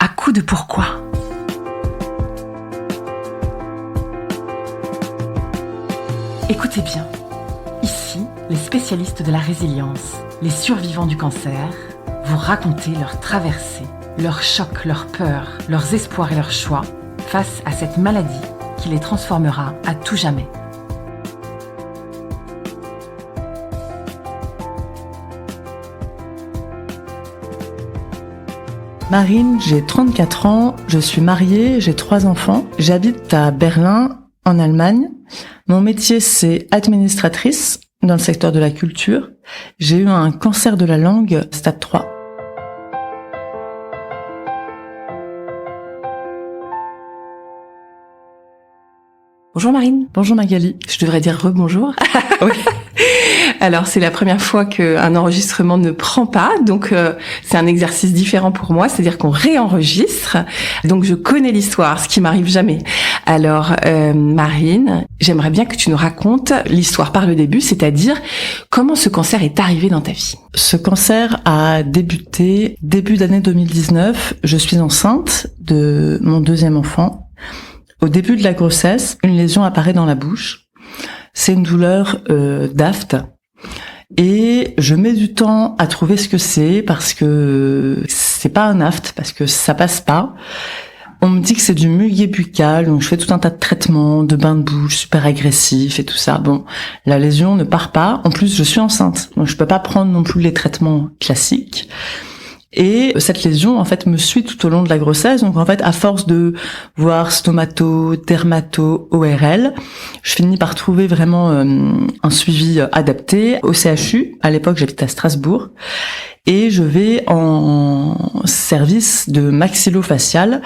À coup de pourquoi? Écoutez bien. Ici, les spécialistes de la résilience, les survivants du cancer, vous raconter leur traversée, leurs chocs, leurs peurs, leurs espoirs et leurs choix face à cette maladie qui les transformera à tout jamais. Marine, j'ai 34 ans, je suis mariée, j'ai 3 enfants. J'habite à Berlin, en Allemagne. Mon métier, c'est administratrice dans le secteur de la culture. J'ai eu un cancer de la langue, stade 3. Bonjour Marine. Bonjour Magali. Je devrais dire rebonjour. Oui. Alors c'est la première fois qu'un enregistrement ne prend pas, donc c'est un exercice différent pour moi, c'est-à-dire qu'on réenregistre. Donc je connais l'histoire, ce qui m'arrive jamais. Alors Marine, j'aimerais bien que tu nous racontes l'histoire par le début, c'est-à-dire comment ce cancer est arrivé dans ta vie. Ce cancer a débuté début d'année 2019. Je suis enceinte de mon 2e enfant. Au début de la grossesse, une lésion apparaît dans la bouche. C'est une douleur d'aphte. Et je mets du temps à trouver ce que c'est parce que c'est pas un aphte, parce que ça passe pas. On me dit que c'est du muguet buccal, donc je fais tout un tas de traitements, de bains de bouche super agressifs et tout ça. Bon, la lésion ne part pas. En plus, je suis enceinte, donc je peux pas prendre non plus les traitements classiques. Et cette lésion, en fait, me suit tout au long de la grossesse. Donc, en fait, à force de voir stomato, dermato, ORL, je finis par trouver vraiment un suivi adapté au CHU. À l'époque, j'habitais à Strasbourg. Et je vais en service de maxillofacial,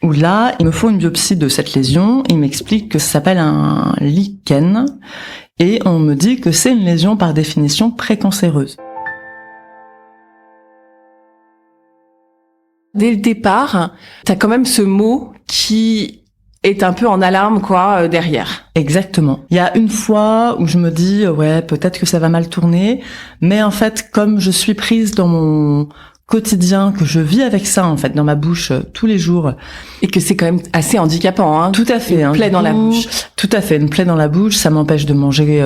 où là, il me faut une biopsie de cette lésion. Il m'explique que ça s'appelle un lichen. Et on me dit que c'est une lésion par définition précancéreuse. Dès le départ, t'as quand même ce mot qui est un peu en alarme, derrière. Exactement. Il y a une fois où je me dis, ouais, peut-être que ça va mal tourner, mais en fait, comme je suis prise dans mon quotidien, que je vis avec ça, en fait, dans ma bouche tous les jours. Et que c'est quand même assez handicapant, hein. Tout à fait. Une plaie dans la bouche. Tout à fait. Une plaie dans la bouche, ça m'empêche de manger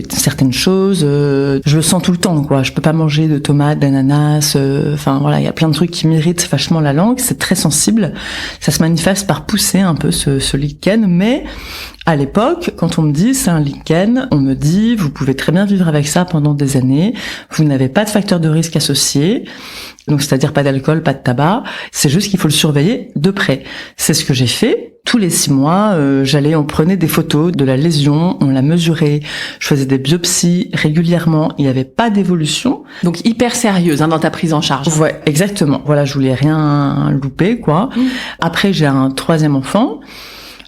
certaines choses. Je le sens tout le temps, quoi. Je peux pas manger de tomates, d'ananas. Enfin, voilà, il y a plein de trucs qui m'irritent vachement la langue. C'est très sensible. Ça se manifeste par pousser un peu ce lichen, mais à l'époque, quand on me dit c'est un lichen, on me dit vous pouvez très bien vivre avec ça pendant des années, vous n'avez pas de facteur de risque associé, donc c'est-à-dire pas d'alcool, pas de tabac, c'est juste qu'il faut le surveiller de près. C'est ce que j'ai fait. Tous les 6 mois, on prenait des photos de la lésion, on la mesurait, je faisais des biopsies régulièrement, il n'y avait pas d'évolution. Donc hyper sérieuse dans ta prise en charge. Ouais, exactement. Voilà, je voulais rien louper, quoi. Après, j'ai un 3e enfant.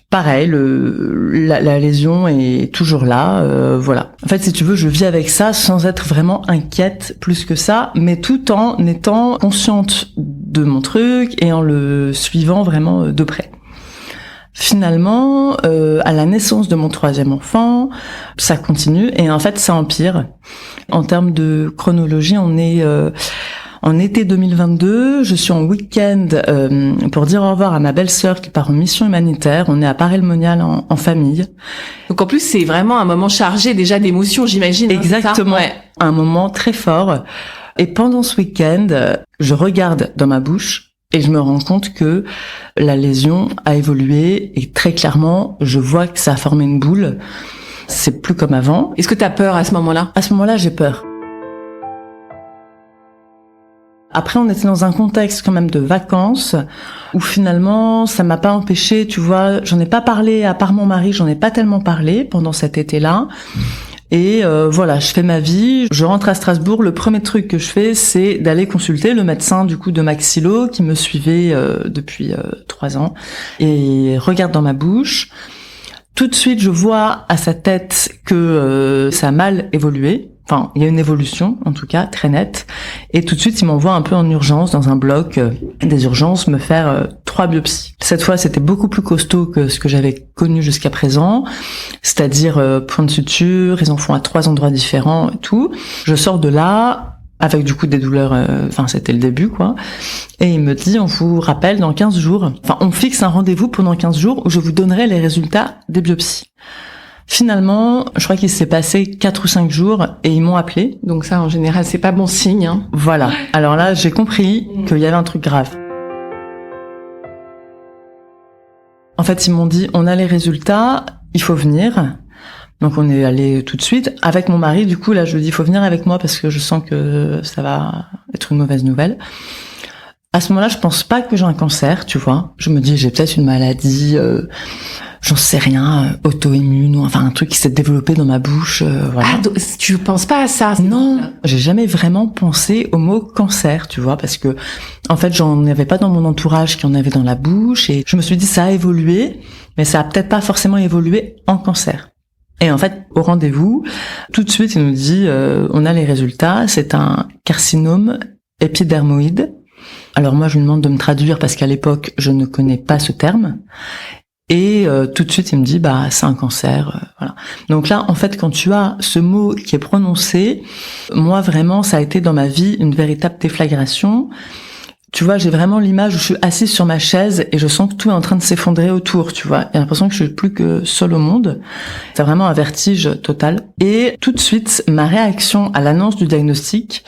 Pareil, la lésion est toujours là, voilà. En fait, si tu veux, je vis avec ça sans être vraiment inquiète plus que ça, mais tout en étant consciente de mon truc et en le suivant vraiment de près. Finalement, à la naissance de mon 3e enfant, ça continue et en fait, ça empire. En termes de chronologie, on est en été 2022, je suis en week-end pour dire au revoir à ma belle-sœur qui part en mission humanitaire. On est à Paray-le-Monial en famille. Donc en plus, c'est vraiment un moment chargé déjà d'émotions, j'imagine. Exactement, Ouais. Un moment très fort. Et pendant ce week-end, je regarde dans ma bouche et je me rends compte que la lésion a évolué et très clairement, je vois que ça a formé une boule. C'est plus comme avant. Est-ce que t'as peur à ce moment-là? À ce moment-là, j'ai peur. Après, on était dans un contexte quand même de vacances où finalement, ça m'a pas empêché, tu vois, j'en ai pas parlé, à part mon mari, j'en ai pas tellement parlé pendant cet été-là. Et voilà, je fais ma vie, je rentre à Strasbourg, le premier truc que je fais, c'est d'aller consulter le médecin du coup de maxillo qui me suivait depuis 3 ans et regarde dans ma bouche. Tout de suite, je vois à sa tête que ça a mal évolué. Enfin, il y a une évolution, en tout cas, très nette. Et tout de suite, il m'envoie un peu en urgence, dans un bloc des urgences, me faire 3 biopsies. Cette fois, c'était beaucoup plus costaud que ce que j'avais connu jusqu'à présent. C'est-à-dire point de suture, ils en font à 3 endroits différents et tout. Je sors de là, avec du coup des douleurs, c'était le début, quoi. Et il me dit, on vous rappelle dans 15 jours, on fixe un rendez-vous pendant 15 jours où je vous donnerai les résultats des biopsies. Finalement, je crois qu'il s'est passé 4 ou 5 jours et ils m'ont appelé. Donc ça, en général, c'est pas bon signe, hein. Voilà. Alors là, j'ai compris qu'il y avait un truc grave. En fait, ils m'ont dit, on a les résultats, il faut venir. Donc on est allé tout de suite. Avec mon mari, du coup, là, je lui dis, il faut venir avec moi parce que je sens que ça va être une mauvaise nouvelle. À ce moment-là, je pense pas que j'ai un cancer, tu vois. Je me dis, j'ai peut-être une maladie, j'en sais rien, auto-immune, ou un truc qui s'est développé dans ma bouche, voilà. Ah, tu penses pas à ça? Non, j'ai jamais vraiment pensé au mot cancer, tu vois, parce que, en fait, j'en avais pas dans mon entourage qui en avait dans la bouche, et je me suis dit, ça a évolué, mais ça a peut-être pas forcément évolué en cancer. Et en fait, au rendez-vous, tout de suite, il nous dit, on a les résultats, c'est un carcinome épidermoïde. Alors moi, je lui demande de me traduire parce qu'à l'époque, je ne connais pas ce terme. Et tout de suite, il me dit, c'est un cancer, voilà. Donc là, en fait, quand tu as ce mot qui est prononcé, moi, vraiment, ça a été dans ma vie une véritable déflagration. Tu vois, j'ai vraiment l'image où je suis assise sur ma chaise et je sens que tout est en train de s'effondrer autour, tu vois. J'ai l'impression que je suis plus que seule au monde. C'est vraiment un vertige total. Et tout de suite, ma réaction à l'annonce du diagnostic,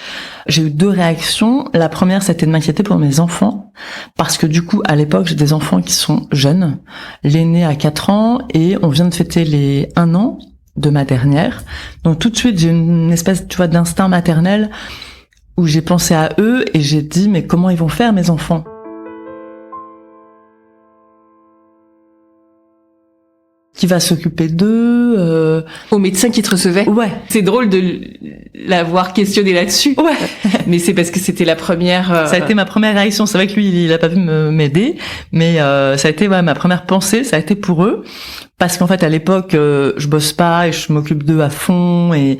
j'ai eu 2 réactions. La première, c'était de m'inquiéter pour mes enfants. Parce que du coup, à l'époque, j'ai des enfants qui sont jeunes. L'aîné a 4 ans et on vient de fêter les 1 an de ma dernière. Donc tout de suite, j'ai une espèce, tu vois, d'instinct maternel où j'ai pensé à eux et j'ai dit, mais comment ils vont faire, mes enfants? Qui va s'occuper d'eux? Au médecin qui te recevait? Ouais. C'est drôle de l'avoir questionné là-dessus. Ouais. Mais c'est parce que c'était la première... Ça a été ma première réaction. C'est vrai que lui, il a pas pu m'aider, mais ça a été ma première pensée, ça a été pour eux. Parce qu'en fait, à l'époque, je bosse pas et je m'occupe d'eux à fond et...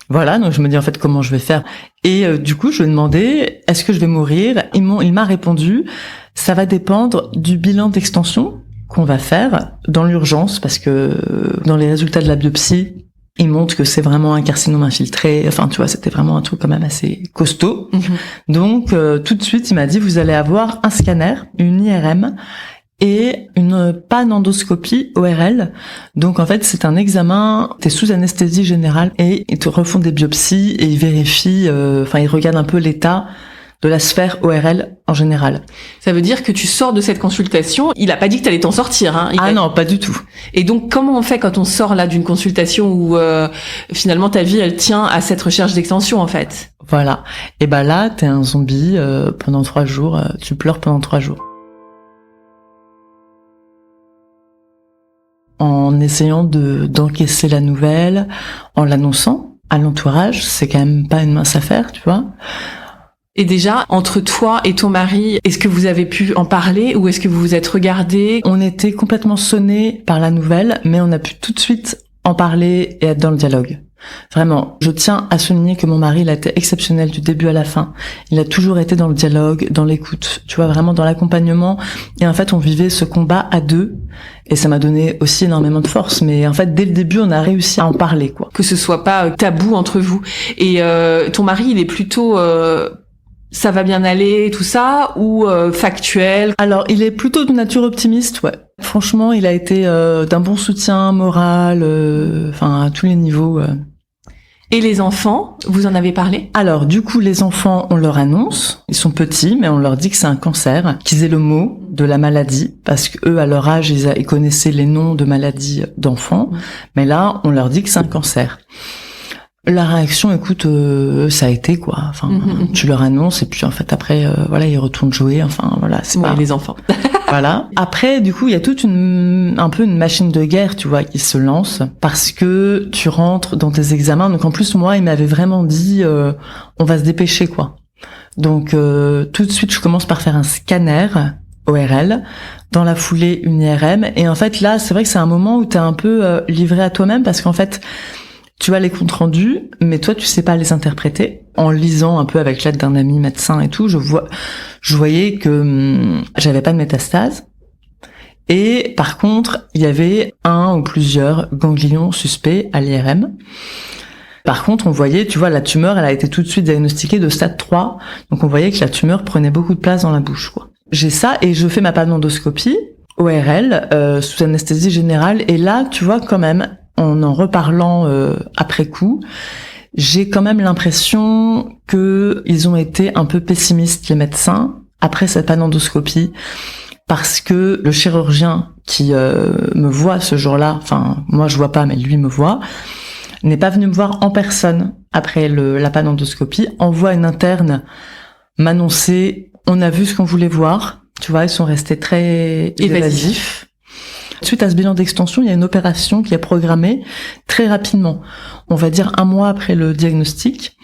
Voilà, donc je me dis en fait comment je vais faire. Et du coup, je lui ai demandé, est-ce que je vais mourir? Il m'a répondu, ça va dépendre du bilan d'extension qu'on va faire dans l'urgence, parce que dans les résultats de la biopsie, il montre que c'est vraiment un carcinome infiltré. Tu vois, c'était vraiment un truc quand même assez costaud. Mm-hmm. Donc tout de suite, il m'a dit, vous allez avoir un scanner, une IRM, et une panendoscopie ORL. Donc en fait, c'est un examen, t'es sous anesthésie générale et ils te refont des biopsies et ils vérifient, ils regardent un peu l'état de la sphère ORL en général. Ça veut dire que tu sors de cette consultation, il a pas dit que t'allais t'en sortir, hein. Non, pas du tout. Et donc comment on fait quand on sort là d'une consultation où finalement ta vie elle tient à cette recherche d'extension en fait? Voilà. Et là, t'es un zombie pendant 3 jours, tu pleures pendant 3 jours. En essayant d'encaisser la nouvelle, en l'annonçant à l'entourage, c'est quand même pas une mince affaire, tu vois. Et déjà, entre toi et ton mari, est-ce que vous avez pu en parler ou est-ce que vous vous êtes regardés? On était complètement sonnés par la nouvelle, mais on a pu tout de suite en parler et être dans le dialogue. Vraiment, je tiens à souligner que mon mari, il a été exceptionnel du début à la fin. Il a toujours été dans le dialogue, dans l'écoute, tu vois, vraiment dans l'accompagnement. Et en fait, on vivait ce combat à 2. Et ça m'a donné aussi énormément de force. Mais en fait, dès le début, on a réussi à en parler, quoi. Que ce soit pas tabou entre vous. Et ton mari, il est plutôt... ça va bien aller, tout ça, ou factuel? Alors, il est plutôt de nature optimiste, ouais. Franchement, il a été d'un bon soutien moral, à tous les niveaux. Et les enfants, vous en avez parlé? Alors, du coup, les enfants, on leur annonce, ils sont petits, mais on leur dit que c'est un cancer, qu'ils aient le mot de la maladie, parce que eux, à leur âge, ils connaissaient les noms de maladies d'enfants, mais là, on leur dit que c'est un cancer. La réaction, écoute, ça a été quoi. Tu leur annonces et puis en fait après, ils retournent jouer. C'est pas les enfants. Voilà. Après, du coup, il y a toute un peu une machine de guerre, tu vois, qui se lance parce que tu rentres dans tes examens. Donc en plus, moi, il m'avait vraiment dit, on va se dépêcher quoi. Donc tout de suite, je commence par faire un scanner ORL, dans la foulée une IRM. Et en fait, là, c'est vrai que c'est un moment où t'es un peu livré à toi-même parce qu'en fait, tu as les comptes rendus, mais toi, tu sais pas les interpréter. En lisant un peu avec l'aide d'un ami médecin et tout, je voyais que j'avais pas de métastase. Et par contre, il y avait un ou plusieurs ganglions suspects à l'IRM. Par contre, on voyait, tu vois, la tumeur, elle a été tout de suite diagnostiquée de stade 3. Donc, on voyait que la tumeur prenait beaucoup de place dans la bouche, quoi. J'ai ça et je fais ma panendoscopie, ORL, sous anesthésie générale. Et là, tu vois, quand même, en reparlant après coup, j'ai quand même l'impression que ils ont été un peu pessimistes, les médecins, après cette panendoscopie. Parce que le chirurgien qui me voit ce jour-là, enfin, moi je vois pas, mais lui me voit, n'est pas venu me voir en personne après la panendoscopie, envoie une interne m'annoncer « on a vu ce qu'on voulait voir ». Tu vois, ils sont restés très évasifs. Suite à ce bilan d'extension, il y a une opération qui est programmée très rapidement. On va dire 1 mois après le diagnostic.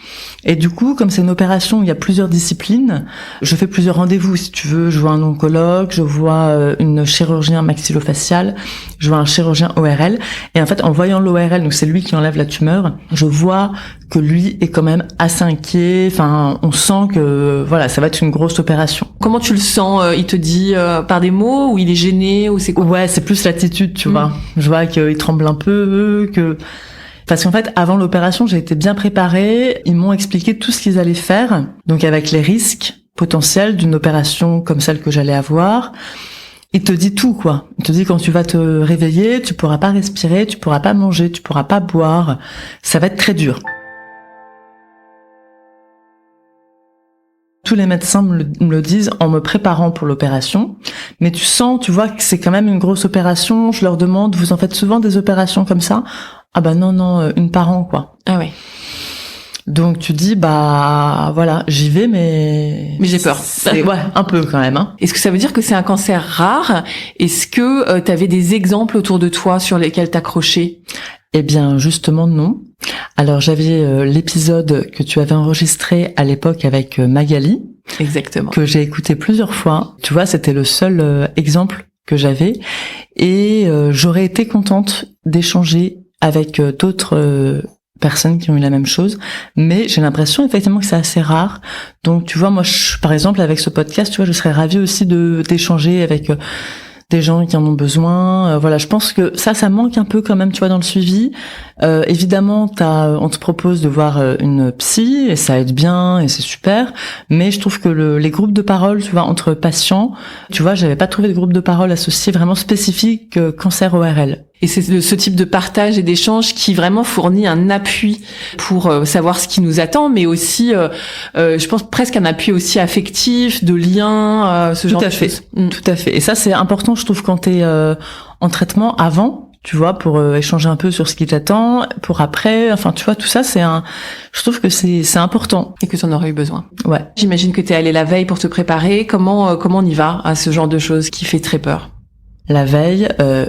Et du coup, comme c'est une opération où il y a plusieurs disciplines, je fais plusieurs rendez-vous, si tu veux. Je vois un oncologue, je vois une chirurgien maxillofacial, je vois un chirurgien ORL. Et en fait, en voyant l'ORL, donc c'est lui qui enlève la tumeur, je vois que lui est quand même assez inquiet. Enfin, on sent que, voilà, ça va être une grosse opération. Comment tu le sens? Il te dit par des mots, ou il est gêné, ou c'est quoi? Ouais, c'est plus l'attitude, tu vois. Je vois qu'il tremble un peu, parce qu'en fait, avant l'opération, j'ai été bien préparée. Ils m'ont expliqué tout ce qu'ils allaient faire. Donc, avec les risques potentiels d'une opération comme celle que j'allais avoir. Il te dit tout, quoi. Il te dit quand tu vas te réveiller, tu pourras pas respirer, tu pourras pas manger, tu pourras pas boire. Ça va être très dur. Tous les médecins me le disent en me préparant pour l'opération. Mais tu sens, tu vois que c'est quand même une grosse opération. Je leur demande, vous en faites souvent des opérations comme ça? Ah bah non, une par an, quoi. Ah ouais. Donc tu dis, bah voilà, j'y vais, mais j'ai peur. Ouais, un peu quand même. Hein. Est-ce que ça veut dire que c'est un cancer rare? Est-ce que tu avais des exemples autour de toi sur lesquels t'accrocher? Eh bien, justement, non. Alors, j'avais l'épisode que tu avais enregistré à l'époque avec Magali. Exactement. Que j'ai écouté plusieurs fois. Tu vois, c'était le seul exemple que j'avais. Et j'aurais été contente d'échanger avec d'autres personnes qui ont eu la même chose, mais j'ai l'impression effectivement que c'est assez rare. Donc tu vois, moi par exemple avec ce podcast, tu vois, je serais ravie aussi d'échanger avec des gens qui en ont besoin. Voilà, je pense que ça manque un peu quand même, tu vois, dans le suivi. Évidemment, on te propose de voir une psy et ça aide bien et c'est super. Mais je trouve que les groupes de parole, tu vois, entre patients, tu vois, j'avais pas trouvé de groupe de parole associé vraiment spécifique cancer ORL. Et c'est ce type de partage et d'échange qui vraiment fournit un appui pour savoir ce qui nous attend, mais aussi, je pense presque un appui aussi affectif, de lien, ce genre de choses. Tout à fait. Et ça, c'est important, je trouve, quand t'es en traitement avant, tu vois, pour échanger un peu sur ce qui t'attend, pour après, enfin, tu vois, tout ça, je trouve que c'est important. Et que tu en aurais eu besoin. Ouais. J'imagine que t'es allé la veille pour te préparer. Comment on y va à ce genre de choses qui fait très peur? La veille,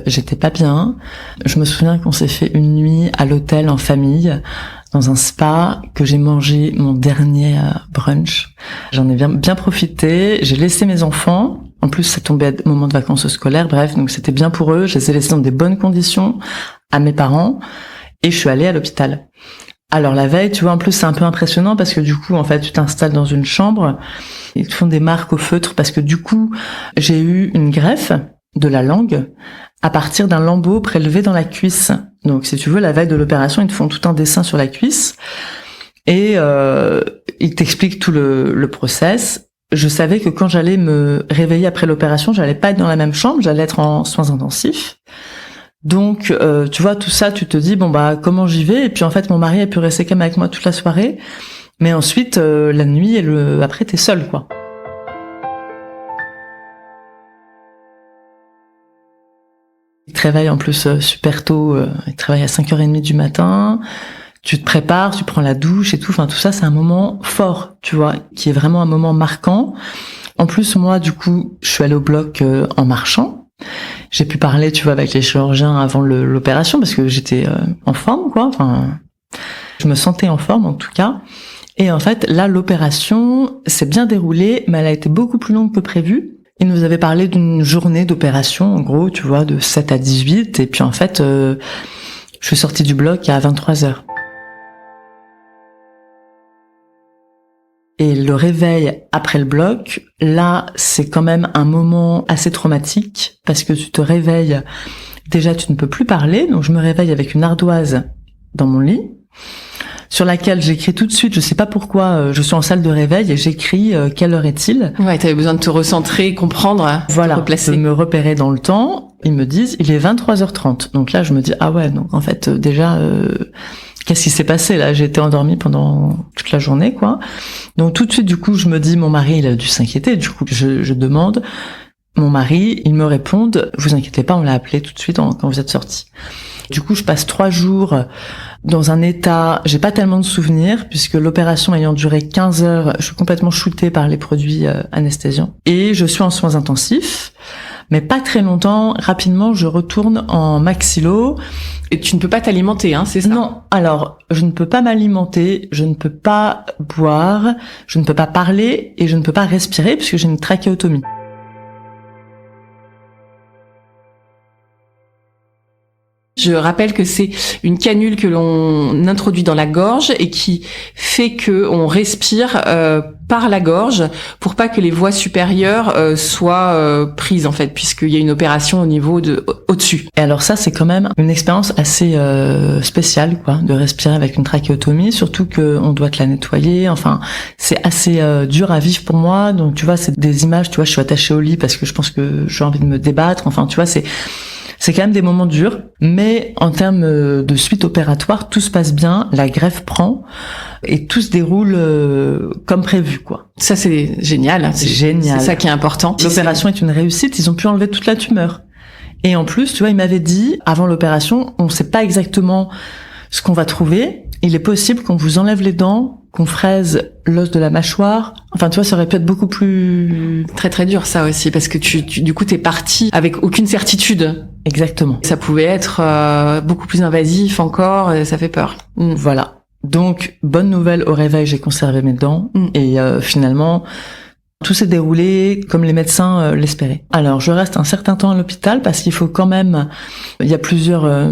j'étais pas bien. Je me souviens qu'on s'est fait une nuit à l'hôtel en famille, dans un spa, que j'ai mangé mon dernier brunch. J'en ai bien profité. J'ai laissé mes enfants. En plus, ça tombait au moment de vacances scolaires. Bref, donc c'était bien pour eux. Je les ai laissés dans des bonnes conditions à mes parents. Et je suis allée à l'hôpital. Alors la veille, tu vois, en plus c'est un peu impressionnant parce que du coup, en fait, tu t'installes dans une chambre. Ils te font des marques au feutre parce que du coup, j'ai eu une greffe de la langue à partir d'un lambeau prélevé dans la cuisse. Donc, si tu veux, la veille de l'opération, ils te font tout un dessin sur la cuisse et ils t'expliquent tout le process. Je savais que quand j'allais me réveiller après l'opération, j'allais pas être dans la même chambre, j'allais être en soins intensifs. Donc, tu vois, tout ça, tu te dis, bon, bah, comment j'y vais? Et puis, en fait, mon mari a pu rester quand même avec moi toute la soirée. Mais ensuite, la nuit et après, t'es seule, quoi. Il te réveille en plus super tôt, il te réveille à 5h30 du matin, tu te prépares, tu prends la douche et tout, enfin tout ça c'est un moment fort, tu vois, qui est vraiment un moment marquant. En plus moi du coup, je suis allée au bloc en marchant. J'ai pu parler, tu vois, avec les chirurgiens avant l'opération parce que j'étais en forme quoi, enfin je me sentais en forme en tout cas. Et en fait, là l'opération s'est bien déroulée, mais elle a été beaucoup plus longue que prévu. Il nous avait parlé d'une journée d'opération, en gros, tu vois, de 7 à 18. Et puis, en fait, je suis sortie du bloc à 23h. Et le réveil après le bloc, là, c'est quand même un moment assez traumatique parce que tu te réveilles, déjà, tu ne peux plus parler. Donc, je me réveille avec une ardoise dans mon lit. sur laquelle j'écris tout de suite. Je sais pas pourquoi, je suis en salle de réveil et j'écris quelle heure est-il. Ouais, t'avais besoin de te recentrer, comprendre, voilà, te replacer. De me repérer dans le temps. Ils me disent, il est 23h30. Donc là, je me dis, ah ouais, donc en fait, déjà, qu'est-ce qui s'est passé là? J'ai été endormie pendant toute la journée, quoi. Donc tout de suite, du coup, je me dis, mon mari, il a dû s'inquiéter. Du coup, je demande. Mon mari, ils me répondent, vous inquiétez pas, on l'a appelé tout de suite quand vous êtes sortis. Du coup, je passe 3 jours dans un état, j'ai pas tellement de souvenirs, puisque l'opération ayant duré 15 heures, je suis complètement shootée par les produits anesthésiants. Et je suis en soins intensifs, mais pas très longtemps. Rapidement, je retourne en maxillo. Et tu ne peux pas t'alimenter, hein, c'est ça? Non, alors, je ne peux pas m'alimenter, je ne peux pas boire, je ne peux pas parler, et je ne peux pas respirer, puisque j'ai une trachéotomie. Je rappelle que c'est une canule que l'on introduit dans la gorge et qui fait que on respire par la gorge pour pas que les voies supérieures soient prises en fait, puisqu'il y a une opération au niveau au-dessus. Et alors ça, c'est quand même une expérience assez spéciale, quoi, de respirer avec une trachéotomie, surtout que on doit te la nettoyer. Enfin, c'est assez dur à vivre pour moi. Donc tu vois, c'est des images. Tu vois, je suis attachée au lit parce que je pense que j'ai envie de me débattre. Enfin, tu vois, c'est quand même des moments durs, mais en termes de suite opératoire, tout se passe bien, la greffe prend et tout se déroule comme prévu, quoi. Ça, c'est génial. Hein. C'est génial. C'est ça qui est important. L'opération est une réussite, ils ont pu enlever toute la tumeur. Et en plus, tu vois, il m'avait dit, avant l'opération, on sait pas exactement ce qu'on va trouver. Il est possible qu'on vous enlève les dents, qu'on fraise l'os de la mâchoire. Enfin, tu vois, ça aurait pu être beaucoup plus... Très très dur ça aussi, parce que du coup, t'es parti avec aucune certitude. Exactement. Ça pouvait être beaucoup plus invasif encore, ça fait peur. Voilà. Donc, bonne nouvelle, au réveil, j'ai conservé mes dents. Et finalement, tout s'est déroulé comme les médecins l'espéraient. Alors, je reste un certain temps à l'hôpital parce qu'il faut quand même... Il y a plusieurs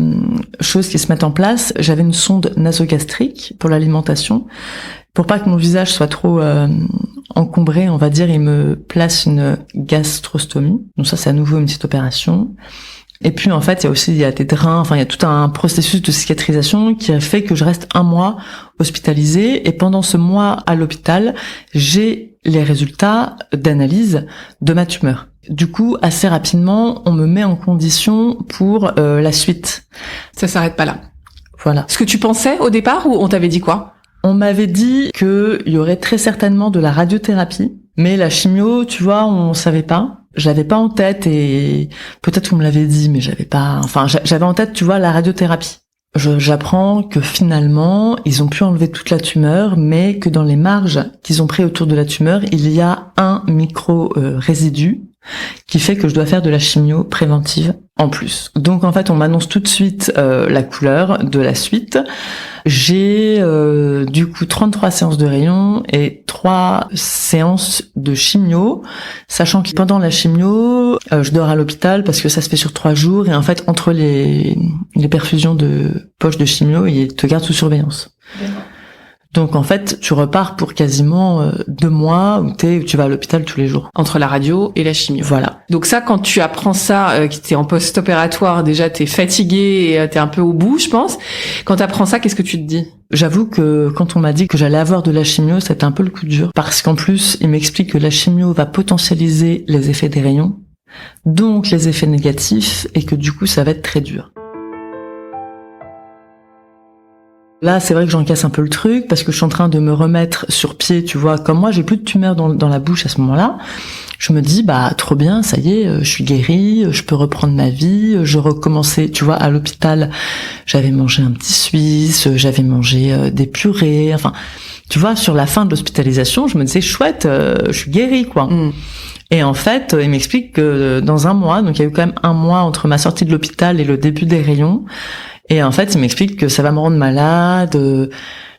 choses qui se mettent en place. J'avais une sonde nasogastrique pour l'alimentation. Pour pas que mon visage soit trop encombré, on va dire, il me place une gastrostomie. Donc ça, c'est à nouveau une petite opération. Et puis en fait, il y a des drains, enfin il y a tout un processus de cicatrisation qui a fait que je reste 1 mois hospitalisée. Et pendant ce mois à l'hôpital, j'ai les résultats d'analyse de ma tumeur. Du coup, assez rapidement, on me met en condition pour la suite. Ça s'arrête pas là. Voilà. Ce que tu pensais au départ, ou on t'avait dit quoi? On m'avait dit qu'il y aurait très certainement de la radiothérapie, mais la chimio, tu vois, on savait pas. Je l'avais pas en tête et peut-être qu'on me l'avait dit, mais j'avais pas... Enfin, j'avais en tête, tu vois, la radiothérapie. J'apprends que finalement, ils ont pu enlever toute la tumeur, mais que dans les marges qu'ils ont pris autour de la tumeur, il y a un micro-résidu qui fait que je dois faire de la chimio préventive en plus. Donc en fait, on m'annonce tout de suite la couleur de la suite. J'ai du coup 33 séances de rayons et 3 séances de chimio, sachant que pendant la chimio, je dors à l'hôpital parce que ça se fait sur 3 jours et en fait entre les perfusions de poche de chimio, ils te gardent sous surveillance. D'accord. Donc en fait, tu repars pour quasiment 2 mois où tu vas à l'hôpital tous les jours. Entre la radio et la chimio. Voilà. Donc ça, quand tu apprends ça, que t'es en post-opératoire, déjà t'es fatigué et t'es un peu au bout, je pense. Quand t'apprends ça, qu'est-ce que tu te dis? J'avoue que quand on m'a dit que j'allais avoir de la chimio, c'était un peu le coup dur. Parce qu'en plus, il m'explique que la chimio va potentialiser les effets des rayons, donc les effets négatifs, et que du coup, ça va être très dur. Là, c'est vrai que j'encaisse un peu le truc parce que je suis en train de me remettre sur pied, tu vois. Comme moi, j'ai plus de tumeur dans la bouche à ce moment-là. Je me dis, bah, trop bien, ça y est, je suis guérie, je peux reprendre ma vie. Je recommençais, tu vois, à l'hôpital, j'avais mangé un petit suisse, j'avais mangé des purées. Enfin, tu vois, sur la fin de l'hospitalisation, je me disais, chouette, je suis guérie, quoi. Et en fait, il m'explique que dans 1 mois, donc il y a eu quand même 1 mois entre ma sortie de l'hôpital et le début des rayons. Et en fait, il m'explique que ça va me rendre malade,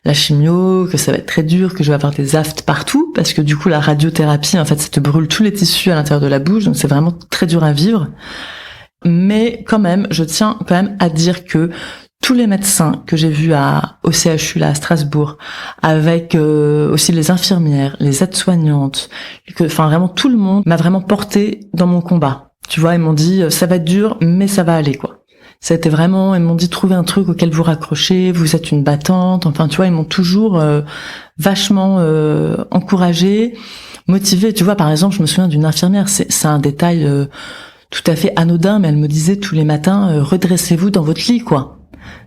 la chimio, que ça va être très dur, que je vais avoir des aftes partout, parce que du coup, la radiothérapie, en fait, ça te brûle tous les tissus à l'intérieur de la bouche, donc c'est vraiment très dur à vivre. Mais quand même, je tiens quand même à dire que tous les médecins que j'ai vus au CHU, là, à Strasbourg, avec aussi les infirmières, les aides-soignantes, enfin vraiment tout le monde m'a vraiment porté dans mon combat. Tu vois, ils m'ont dit, ça va être dur, mais ça va aller, quoi. C'était vraiment, ils m'ont dit trouvez un truc auquel vous raccrochez, vous êtes une battante. Enfin, tu vois, ils m'ont toujours vachement encouragée, motivée. Tu vois, par exemple, je me souviens d'une infirmière, c'est un détail tout à fait anodin, mais elle me disait tous les matins redressez-vous dans votre lit, quoi.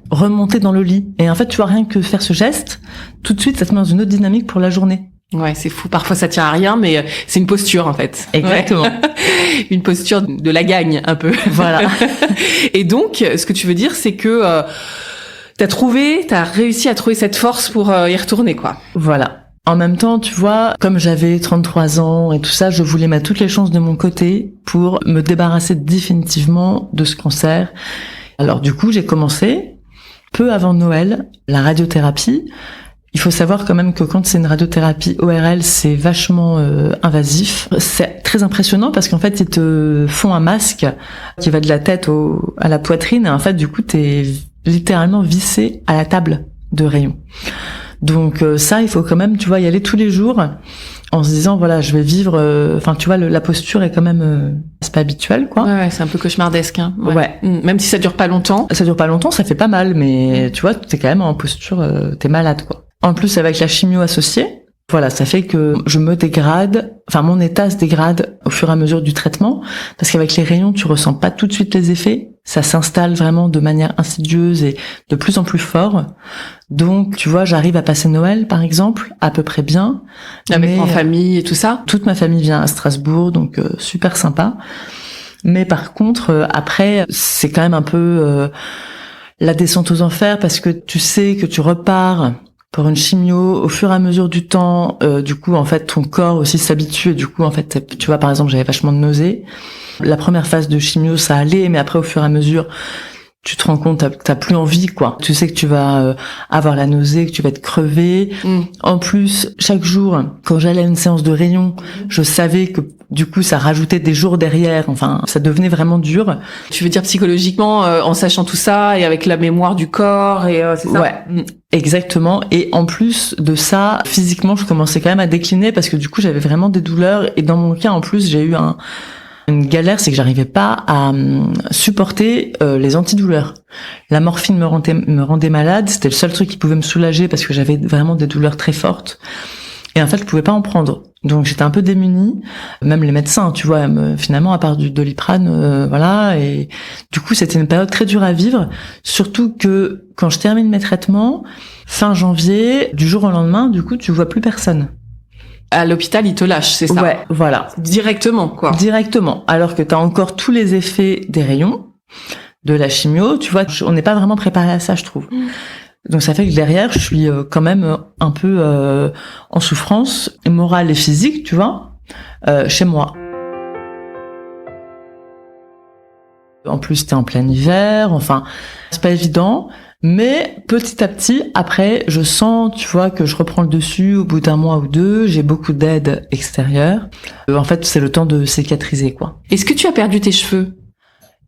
Remontez dans le lit. Et en fait, tu vois, rien que faire ce geste, tout de suite, ça te met dans une autre dynamique pour la journée. Ouais, c'est fou. Parfois, ça tient à rien, mais c'est une posture, en fait. Exactement. Ouais. Une posture de la gagne, un peu. Voilà. Et donc, ce que tu veux dire, c'est que t'as réussi à trouver cette force pour y retourner, quoi. Voilà. En même temps, tu vois, comme j'avais 33 ans et tout ça, je voulais mettre toutes les chances de mon côté pour me débarrasser définitivement de ce cancer. Alors, du coup, j'ai commencé, peu avant Noël, la radiothérapie. Il faut savoir quand même que quand c'est une radiothérapie ORL, c'est vachement invasif. C'est très impressionnant parce qu'en fait, ils te font un masque qui va de la tête à la poitrine. Et en fait, du coup, t'es littéralement vissé à la table de rayon. Donc ça, il faut quand même, tu vois, y aller tous les jours en se disant, voilà, je vais vivre... Enfin, tu vois, la posture est quand même... c'est pas habituel, quoi. Ouais, c'est un peu cauchemardesque. Hein. Ouais. Même si ça dure pas longtemps. Ça dure pas longtemps, ça fait pas mal, mais tu vois, t'es quand même en posture... t'es malade, quoi. En plus, avec la chimio associée, voilà, ça fait que je me dégrade, enfin mon état se dégrade au fur et à mesure du traitement, parce qu'avec les rayons, tu ressens pas tout de suite les effets, ça s'installe vraiment de manière insidieuse et de plus en plus fort. Donc, tu vois, j'arrive à passer Noël, par exemple, à peu près bien. En famille et tout ça. Toute ma famille vient à Strasbourg, donc super sympa. Mais par contre, après, c'est quand même un peu la descente aux enfers, parce que tu sais que tu repars pour une chimio, au fur et à mesure du temps, du coup, en fait, ton corps aussi s'habitue, et du coup, en fait, tu vois, par exemple, j'avais vachement de nausées. La première phase de chimio, ça allait, mais après, au fur et à mesure, tu te rends compte, t'as plus envie, quoi. Tu sais que tu vas avoir la nausée, que tu vas être crevé. En plus, chaque jour, quand j'allais à une séance de rayon, je savais que, du coup, ça rajoutait des jours derrière. Enfin, ça devenait vraiment dur. Tu veux dire psychologiquement, en sachant tout ça et avec la mémoire du corps et c'est ça. Ouais, exactement. Et en plus de ça, physiquement, je commençais quand même à décliner parce que du coup, j'avais vraiment des douleurs. Et dans mon cas, en plus, j'ai eu une galère, c'est que j'arrivais pas à supporter les antidouleurs. La morphine me rendait malade. C'était le seul truc qui pouvait me soulager parce que j'avais vraiment des douleurs très fortes. Et en fait, je pouvais pas en prendre. Donc j'étais un peu démunie. Même les médecins, tu vois, finalement, à part du Doliprane, voilà. Et du coup, c'était une période très dure à vivre. Surtout que quand je termine mes traitements, fin janvier, du jour au lendemain, du coup, tu vois plus personne. À l'hôpital, ils te lâchent, c'est ça? Ouais, voilà. Directement, quoi. Directement. Alors que t'as encore tous les effets des rayons, de la chimio, tu vois, on n'est pas vraiment préparé à ça, je trouve. Donc ça fait que derrière, je suis quand même un peu en souffrance morale et physique, tu vois, chez moi. En plus, t'es en plein hiver, enfin, c'est pas évident. Mais petit à petit, après, je sens, tu vois, que je reprends le dessus au bout d'un mois ou deux. J'ai beaucoup d'aide extérieure. En fait, c'est le temps de cicatriser, quoi. Est-ce que tu as perdu tes cheveux?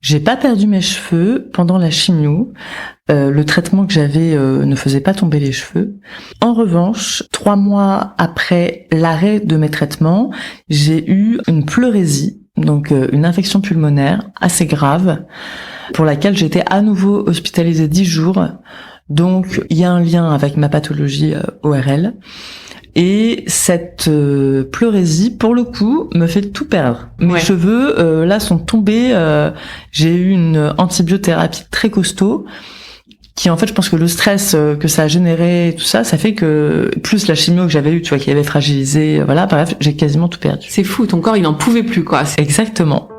J'ai pas perdu mes cheveux pendant la chimio. Le traitement que j'avais ne faisait pas tomber les cheveux. En revanche, 3 mois après l'arrêt de mes traitements, j'ai eu une pleurésie, donc une infection pulmonaire assez grave, pour laquelle j'étais à nouveau hospitalisée 10 jours. Donc, il y a un lien avec ma pathologie ORL. Et cette pleurésie, pour le coup, me fait tout perdre. Mes cheveux, là, sont tombés. J'ai eu une antibiothérapie très costaud, qui, en fait, je pense que le stress que ça a généré, tout ça, ça fait que, plus la chimio que j'avais eue, tu vois, qui avait fragilisé, voilà, bref, j'ai quasiment tout perdu. C'est fou, ton corps, il n'en pouvait plus, quoi. Exactement.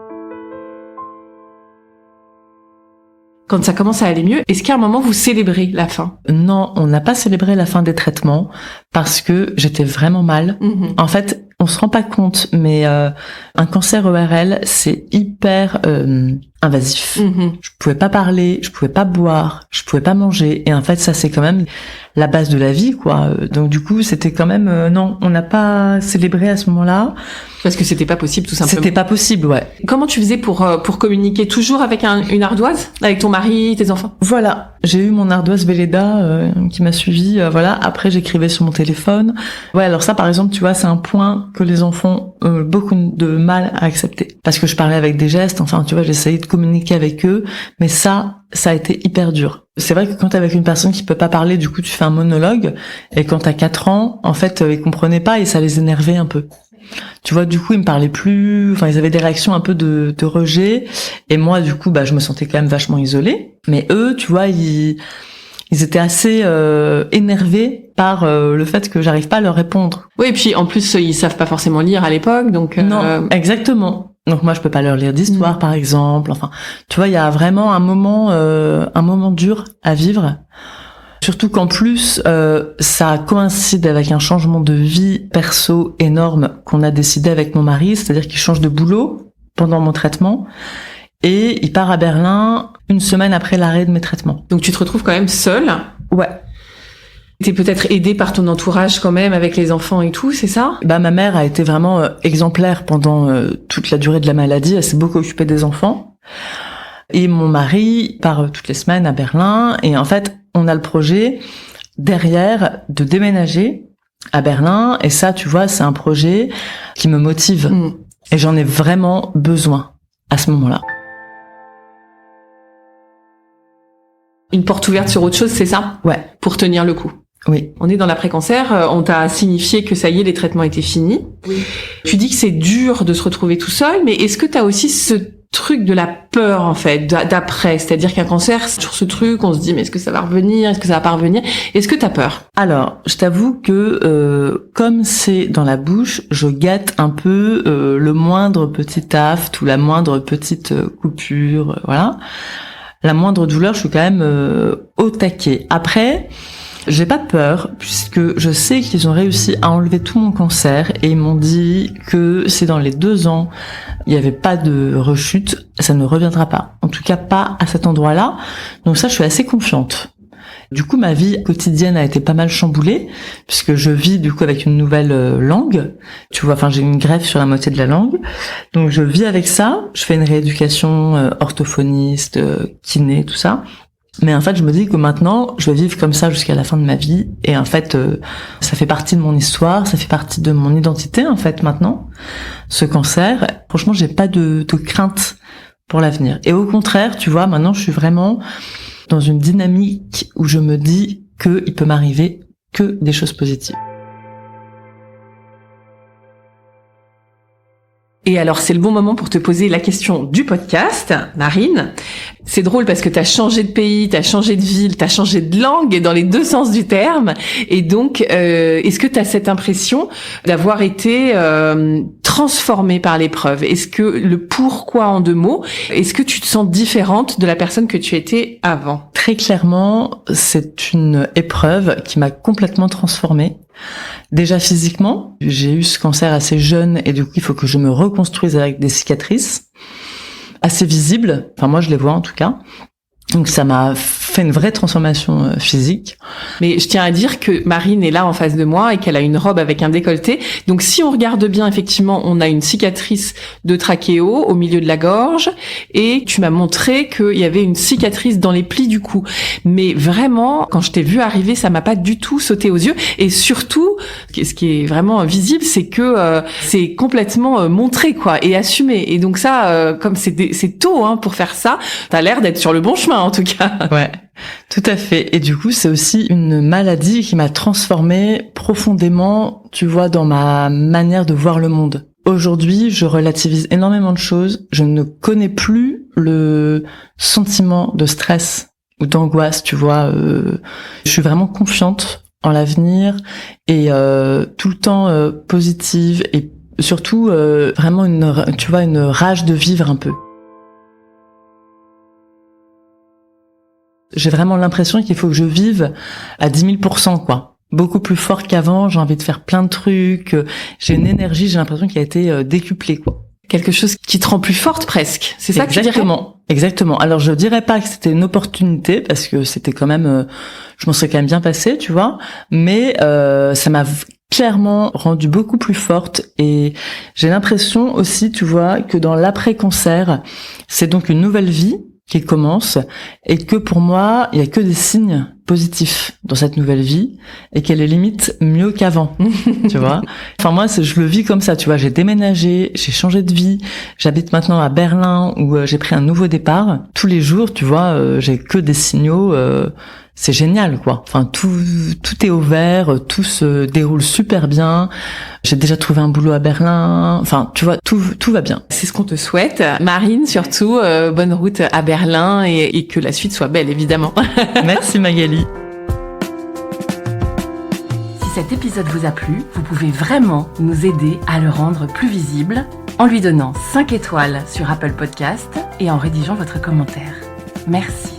Quand ça commence à aller mieux, est-ce qu'à un moment vous célébrez la fin? Non, on n'a pas célébré la fin des traitements parce que j'étais vraiment mal. En fait, on se rend pas compte, mais un cancer ORL, c'est hyper invasif. Je pouvais pas parler, je pouvais pas boire, je pouvais pas manger. Et en fait, ça, c'est quand même la base de la vie, quoi. Donc du coup, c'était quand même... non, on n'a pas célébré à ce moment-là. Parce que c'était pas possible, tout simplement. C'était pas possible, ouais. Comment tu faisais pour communiquer? Toujours avec une ardoise? Avec ton mari, tes enfants? Voilà. J'ai eu mon ardoise Velleda qui m'a suivie, voilà. Après, j'écrivais sur mon téléphone. Ouais, alors ça, par exemple, tu vois, c'est un point que les enfants ont beaucoup de mal à accepter. Parce que je parlais avec des gestes, enfin, tu vois, j'essayais de communiquer avec eux, mais ça a été hyper dur. C'est vrai que quand t'es avec une personne qui peut pas parler, du coup tu fais un monologue, et quand t'as 4 ans, en fait, ils comprenaient pas et ça les énervait un peu. Tu vois, du coup, ils me parlaient plus, enfin, ils avaient des réactions un peu de rejet, et moi, du coup, je me sentais quand même vachement isolée. Mais eux, tu vois, ils étaient assez énervés par le fait que j'arrive pas à leur répondre. Oui, et puis en plus, ils savent pas forcément lire à l'époque, donc... Non, exactement. Donc moi, je peux pas leur lire d'histoire, par exemple. Enfin, tu vois, il y a vraiment un moment dur à vivre. Surtout qu'en plus, ça coïncide avec un changement de vie perso énorme qu'on a décidé avec mon mari, c'est-à-dire qu'il change de boulot pendant mon traitement et il part à Berlin 1 semaine après l'arrêt de mes traitements. Donc tu te retrouves quand même seule. Ouais. T'es peut-être aidée par ton entourage quand même avec les enfants et tout, c'est ça? Ma mère a été vraiment exemplaire pendant toute la durée de la maladie. Elle s'est beaucoup occupée des enfants. Et mon mari part toutes les semaines à Berlin. Et en fait, on a le projet derrière de déménager à Berlin. Et ça, tu vois, c'est un projet qui me motive. Et j'en ai vraiment besoin à ce moment-là. Une porte ouverte sur autre chose, c'est ça? Ouais. Pour tenir le coup. Oui. On est dans l'après-cancer, on t'a signifié que ça y est, les traitements étaient finis. Oui. Tu dis que c'est dur de se retrouver tout seul, mais est-ce que t'as aussi ce truc de la peur, en fait, d'après? C'est-à-dire qu'un cancer, c'est toujours ce truc, on se dit, mais est-ce que ça va revenir? Est-ce que ça va pas revenir? Est-ce que t'as peur? Alors, je t'avoue que, comme c'est dans la bouche, je guette un peu le moindre petit aft ou la moindre petite coupure, voilà. La moindre douleur, je suis quand même au taquet. Après, j'ai pas peur puisque je sais qu'ils ont réussi à enlever tout mon cancer et ils m'ont dit que si dans les 2 ans il n'y avait pas de rechute, ça ne reviendra pas. En tout cas pas à cet endroit-là. Donc ça, je suis assez confiante. Du coup, ma vie quotidienne a été pas mal chamboulée puisque je vis du coup avec une nouvelle langue. Tu vois, enfin j'ai une greffe sur la moitié de la langue. Donc je vis avec ça. Je fais une rééducation orthophoniste, kiné, tout ça. Mais en fait, je me dis que maintenant, je vais vivre comme ça jusqu'à la fin de ma vie. Et en fait, ça fait partie de mon histoire, ça fait partie de mon identité, en fait, maintenant. Ce cancer, franchement, j'ai pas de crainte pour l'avenir. Et au contraire, tu vois, maintenant, je suis vraiment dans une dynamique où je me dis qu'il peut m'arriver que des choses positives. Et alors, c'est le bon moment pour te poser la question du podcast, Marine. C'est drôle parce que t'as changé de pays, t'as changé de ville, t'as changé de langue, et dans les 2 sens du terme. Et donc, est-ce que t'as cette impression d'avoir été transformée par l'épreuve? Est-ce que le pourquoi en 2 mots, est-ce que tu te sens différente de la personne que tu étais avant? Très clairement, c'est une épreuve qui m'a complètement transformée. Déjà physiquement, j'ai eu ce cancer assez jeune et du coup il faut que je me reconstruise avec des cicatrices assez visibles, enfin moi je les vois en tout cas. Donc ça m'a fait une vraie transformation physique. Mais je tiens à dire que Marine est là en face de moi et qu'elle a une robe avec un décolleté. Donc si on regarde bien, effectivement, on a une cicatrice de trachéo au milieu de la gorge et tu m'as montré qu'il y avait une cicatrice dans les plis du cou. Mais vraiment, quand je t'ai vu arriver, ça m'a pas du tout sauté aux yeux. Et surtout, ce qui est vraiment visible, c'est que c'est complètement montré, quoi, et assumé. Et donc ça, comme c'est tôt pour faire ça, t'as l'air d'être sur le bon chemin. En tout cas. Ouais, tout à fait. Et du coup, c'est aussi une maladie qui m'a transformée profondément, tu vois, dans ma manière de voir le monde. Aujourd'hui, je relativise énormément de choses. Je ne connais plus le sentiment de stress ou d'angoisse, tu vois. Je suis vraiment confiante en l'avenir et tout le temps positive et surtout vraiment une rage de vivre un peu. J'ai vraiment l'impression qu'il faut que je vive à 10 000%, quoi. Beaucoup plus fort qu'avant, j'ai envie de faire plein de trucs, j'ai une énergie, j'ai l'impression qu'elle a été décuplée, quoi. Quelque chose qui te rend plus forte presque, c'est ça que tu dirais? Exactement. Alors je dirais pas que c'était une opportunité, parce que c'était quand même, je m'en serais quand même bien passée, tu vois, mais ça m'a clairement rendue beaucoup plus forte et j'ai l'impression aussi, tu vois, que dans l'après-cancer, c'est donc une nouvelle vie qui commence et que pour moi, il y a que des signes positif dans cette nouvelle vie et qu'elle est limite mieux qu'avant, tu vois. Enfin moi, je le vis comme ça, tu vois. J'ai déménagé, j'ai changé de vie, j'habite maintenant à Berlin où j'ai pris un nouveau départ. Tous les jours, tu vois, j'ai que des signaux. C'est génial, quoi. Enfin, tout est au vert, tout se déroule super bien. J'ai déjà trouvé un boulot à Berlin. Enfin, tu vois, tout va bien. C'est ce qu'on te souhaite. Marine, surtout, bonne route à Berlin et que la suite soit belle, évidemment. Merci Magali. Si cet épisode vous a plu, vous pouvez vraiment nous aider à le rendre plus visible en lui donnant 5 étoiles sur Apple Podcast et en rédigeant votre commentaire. Merci.